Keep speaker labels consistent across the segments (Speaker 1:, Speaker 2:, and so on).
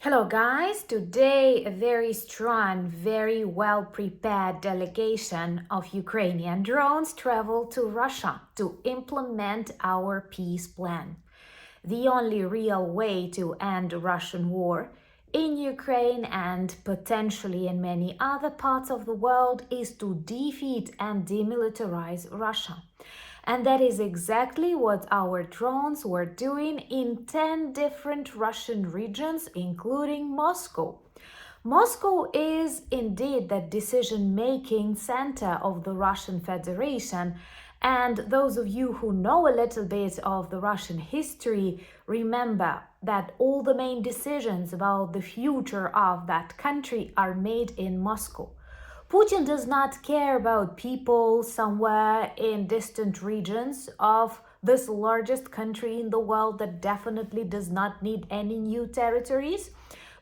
Speaker 1: Hello guys, today a very strong, very well prepared delegation of Ukrainian drones traveled to Russia to implement our peace plan. The only real way to end Russian war in Ukraine and potentially in many other parts of the world is to defeat and demilitarize Russia. And that is exactly what our drones were doing in 10 different Russian regions, including Moscow. Moscow is indeed the decision-making center of the Russian Federation, and those of you who know a little bit of the Russian history remember that all the main decisions about the future of that country are made in Moscow. Putin does not care about people somewhere in distant regions of this largest country in the world that definitely does not need any new territories,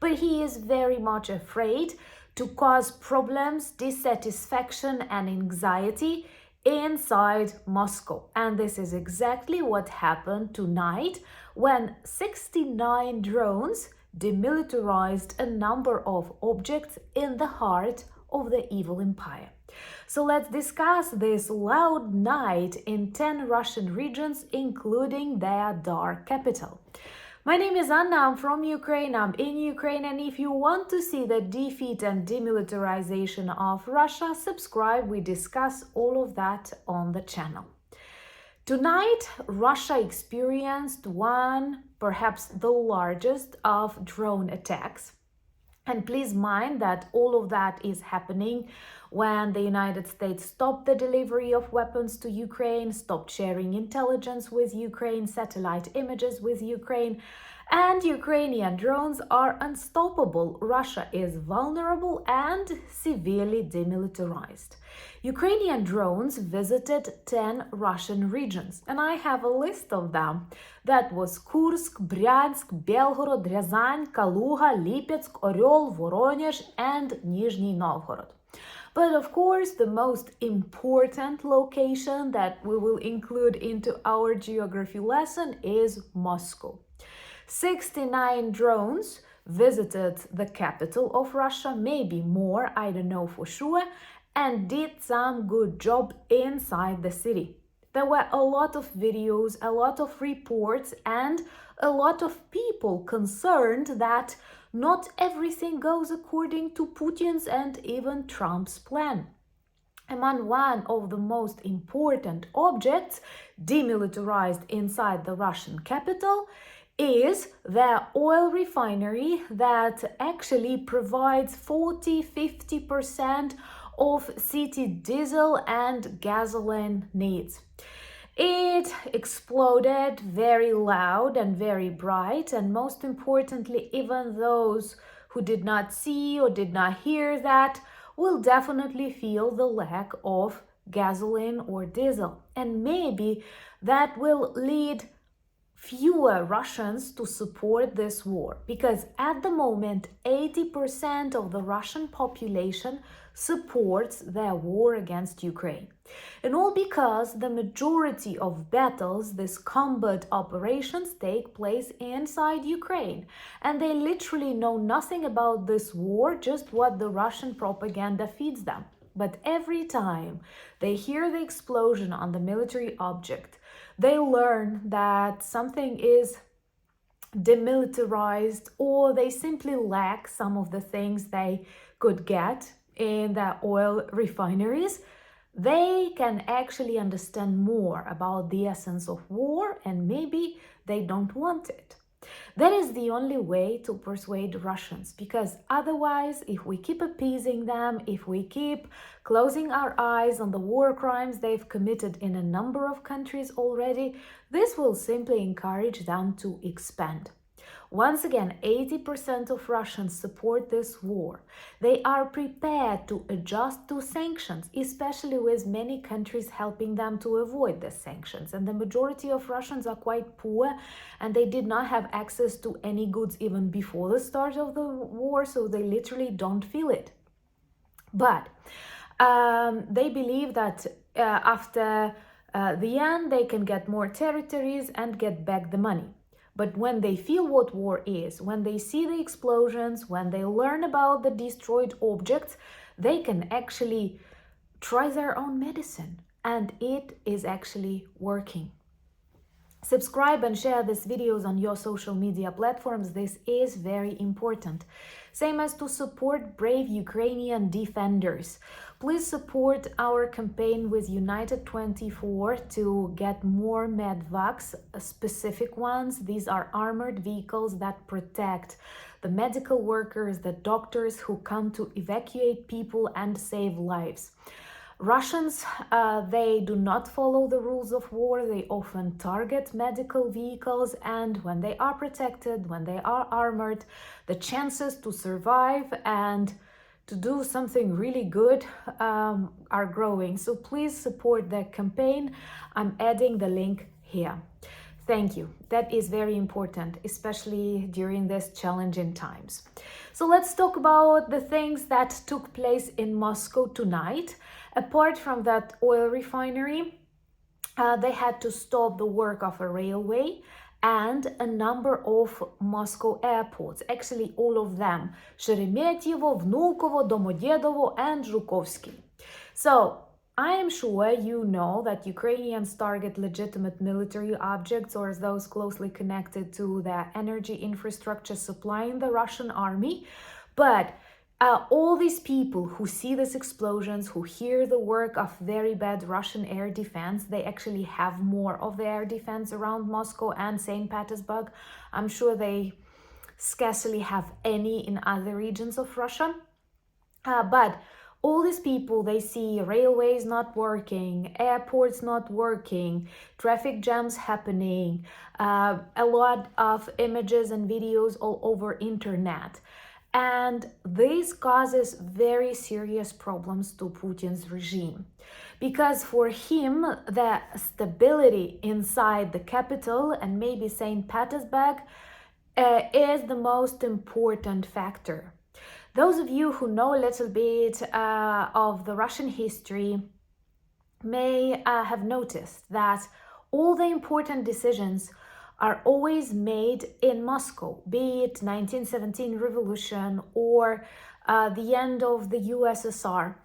Speaker 1: but he is very much afraid to cause problems, dissatisfaction, and anxiety inside Moscow. And this is exactly what happened tonight when 69 drones demilitarized a number of objects in the heart of the evil empire. So let's discuss this loud night in 10 Russian regions, including their dark capital. My name is Anna, I'm from Ukraine, I'm in Ukraine, and if you want to see the defeat and demilitarization of Russia, subscribe, we discuss all of that on the channel. Tonight, Russia experienced one, perhaps the largest, of drone attacks. And please mind that all of that is happening when the United States stopped the delivery of weapons to Ukraine, stopped sharing intelligence with Ukraine, satellite images with Ukraine, and Ukrainian drones are unstoppable. Russia is vulnerable and severely demilitarized. Ukrainian drones visited 10 Russian regions, and I have a list of them. That was Kursk, Bryansk, Belgorod, Ryazan, Kaluga, Lipetsk, Oryol, Voronezh, and Nizhny Novgorod. But of course, the most important location that we will include into our geography lesson is Moscow. 69 drones visited the capital of Russia, maybe more, I don't know for sure, and did some good job inside the city. There were a lot of videos, a lot of reports, and a lot of people concerned that not everything goes according to Putin's and even Trump's plan. Among one of the most important objects demilitarized inside the Russian capital is the oil refinery that actually provides 40-50% of city diesel and gasoline needs. It exploded very loud and very bright, and most importantly, even those who did not see or did not hear that will definitely feel the lack of gasoline or diesel. And maybe that will lead fewer Russians to support this war, because at the moment 80% of the Russian population supports their war against Ukraine. And all because the majority of battles, these combat operations, take place inside Ukraine. And they literally know nothing about this war, just what the Russian propaganda feeds them. But every time they hear the explosion on the military object, they learn that something is demilitarized, or they simply lack some of the things they could get in the oil refineries, they can actually understand more about the essence of war, and maybe they don't want it. That is the only way to persuade Russians, because otherwise, if we keep appeasing them, if we keep closing our eyes on the war crimes they've committed in a number of countries already, this will simply encourage them to expand. Once again, 80% of Russians support this war. They are prepared to adjust to sanctions, especially with many countries helping them to avoid the sanctions. And the majority of Russians are quite poor, and they did not have access to any goods even before the start of the war, so they literally don't feel it. But they believe that after the end, they can get more territories and get back the money. But when they feel what war is, when they see the explosions, when they learn about the destroyed objects, they can actually try their own medicine. And it is actually working. Subscribe and share these videos on your social media platforms. This is very important. Same as to support brave Ukrainian defenders. Please support our campaign with United 24 to get more medvacs, specific ones. These are armored vehicles that protect the medical workers, the doctors who come to evacuate people and save lives. Russians, they do not follow the rules of war. They often target medical vehicles, and when they are protected, when they are armored, the chances to survive and to do something really good are growing. So please support the campaign. I'm adding the link here. Thank you. That is very important, especially during these challenging times. So let's talk about the things that took place in Moscow tonight. Apart from that oil refinery, they had to stop the work of a railway and a number of Moscow airports, actually all of them, Sheremetyevo, Vnukovo, Domodedovo and Zhukovsky. So I am sure you know that Ukrainians target legitimate military objects or those closely connected to the energy infrastructure supplying the Russian army, but all these people who see these explosions, who hear the work of very bad Russian air defense, they actually have more of the air defense around Moscow and St. Petersburg. I'm sure they scarcely have any in other regions of Russia. But all these people, they see railways not working, airports not working, traffic jams happening, a lot of images and videos all over internet. And this causes very serious problems to Putin's regime. Because for him, the stability inside the capital and maybe St. Petersburg is the most important factor. Those of you who know a little bit of the Russian history may have noticed that all the important decisions are always made in Moscow, be it 1917 revolution or the end of the USSR.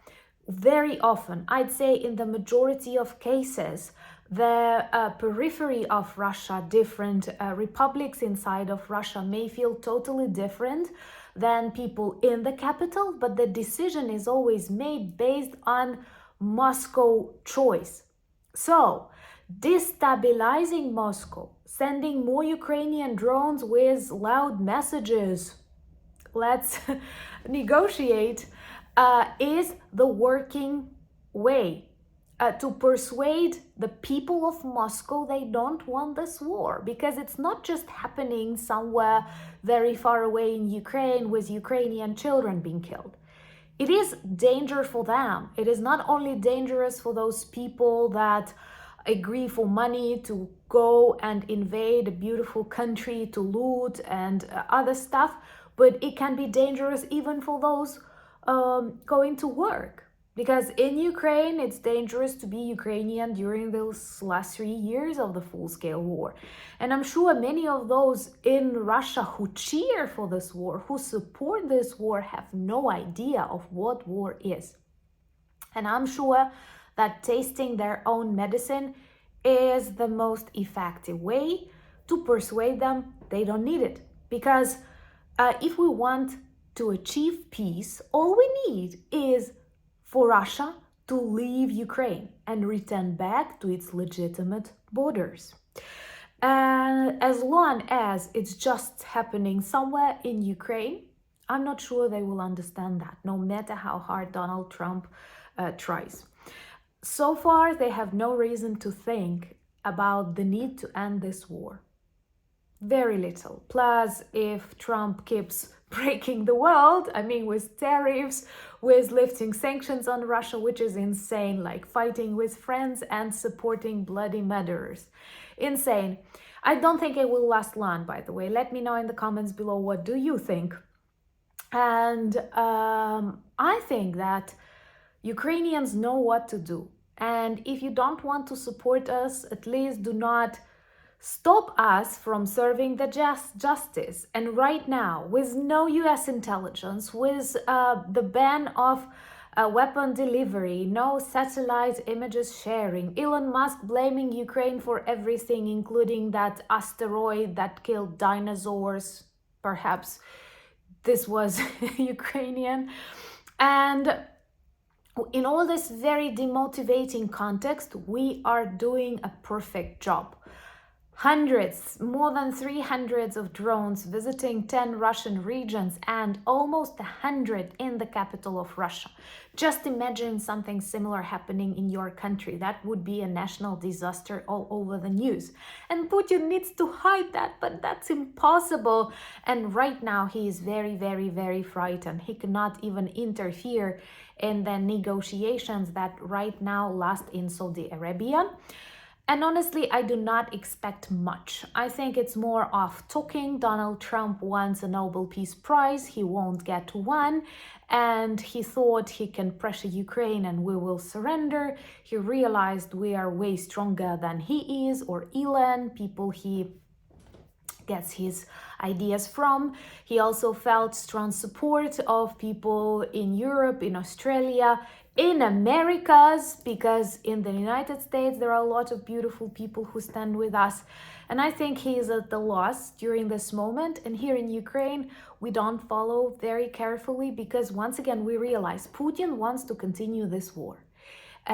Speaker 1: Very often, I'd say in the majority of cases, the periphery of Russia, different republics inside of Russia may feel totally different than people in the capital, but the decision is always made based on Moscow choice. So, destabilizing Moscow, sending more Ukrainian drones with loud messages, let's negotiate, is the working way to persuade the people of Moscow they don't want this war, because it's not just happening somewhere very far away in Ukraine with Ukrainian children being killed. It is danger for them. It is not only dangerous for those people that agree for money to go and invade a beautiful country to loot and other stuff, but it can be dangerous even for those going to work. Because in Ukraine, it's dangerous to be Ukrainian during those last 3 years of the full-scale war. And I'm sure many of those in Russia who cheer for this war, who support this war, have no idea of what war is. And I'm sure that tasting their own medicine is the most effective way to persuade them they don't need it. Because if we want to achieve peace, all we need is for Russia to leave Ukraine and return back to its legitimate borders. And as long as it's just happening somewhere in Ukraine, I'm not sure they will understand that, no matter how hard Donald Trump tries. So far, they have no reason to think about the need to end this war. Very little. Plus, if Trump keeps breaking the world, I mean, with tariffs, with lifting sanctions on Russia, which is insane, like fighting with friends and supporting bloody murderers. Insane. I don't think it will last long, by the way. Let me know in the comments below, what do you think? And I think that Ukrainians know what to do. And if you don't want to support us, at least do not stop us from serving the justice. And right now, with no US intelligence, with the ban of weapon delivery, no satellite images sharing, Elon Musk blaming Ukraine for everything, including that asteroid that killed dinosaurs, perhaps this was Ukrainian. And in all this very demotivating context, we are doing a perfect job. Hundreds, more than 300 of drones visiting 10 Russian regions and almost 100 in the capital of Russia. Just imagine something similar happening in your country. That would be a national disaster all over the news. And Putin needs to hide that, but that's impossible. And right now he is very, very, very frightened. He cannot even interfere in the negotiations that right now last in Saudi Arabia. And honestly, I do not expect much. I think it's more of talking. Donald Trump wants a Nobel Peace Prize. He won't get one. And he thought he can pressure Ukraine and we will surrender. He realized we are way stronger than he is, or Elon, people he gets his ideas from. He also felt strong support of people in Europe, in Australia, in Americas, because in the United States there are a lot of beautiful people who stand with us. And I think he is at the loss during this moment. And here in Ukraine, we don't follow very carefully because once again, we realize Putin wants to continue this war.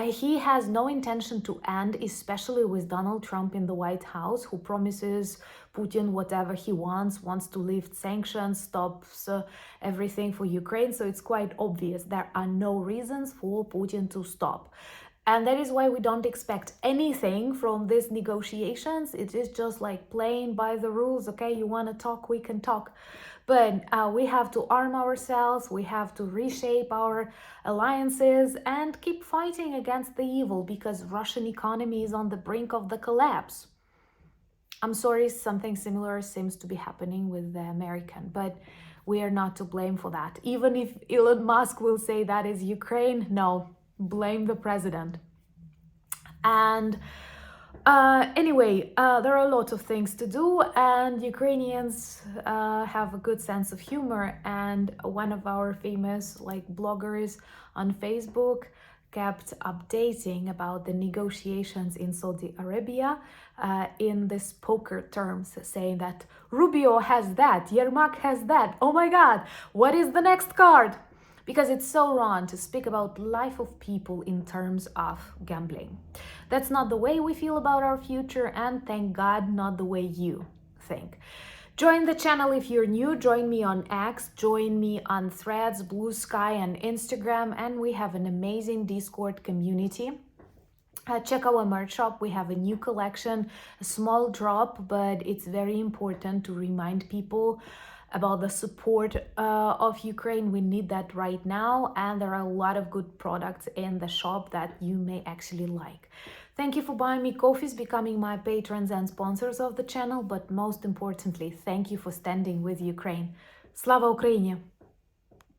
Speaker 1: He has no intention to end, especially with Donald Trump in the White House, who promises Putin whatever he wants to lift sanctions, stops everything for Ukraine. So it's quite obvious there are no reasons for Putin to stop. And that is why we don't expect anything from these negotiations. It is just like playing by the rules. Okay, you want to talk, we can talk. But we have to arm ourselves, we have to reshape our alliances and keep fighting against the evil because Russian economy is on the brink of the collapse. I'm sorry, something similar seems to be happening with the American, but we are not to blame for that. Even if Elon Musk will say that is Ukraine, no, blame the president. And anyway, there are a lot of things to do, and Ukrainians have a good sense of humor. And one of our famous bloggers on Facebook kept updating about the negotiations in Saudi Arabia in this poker terms, saying that Rubio has that, Yermak has that. Oh my God, what is the next card? Because it's so wrong to speak about life of people in terms of gambling. That's not the way we feel about our future, and thank God, not the way you think. Join the channel if you're new, join me on X, join me on Threads, Blue Sky, and Instagram, and we have an amazing Discord community. Check our merch shop, we have a new collection, a small drop, but it's very important to remind people about the support of Ukraine. We need that right now, and there are a lot of good products in the shop that you may actually like. Thank you for buying me coffees, becoming my patrons and sponsors of the channel, but most importantly, thank you for standing with Ukraine. Slava Ukraini!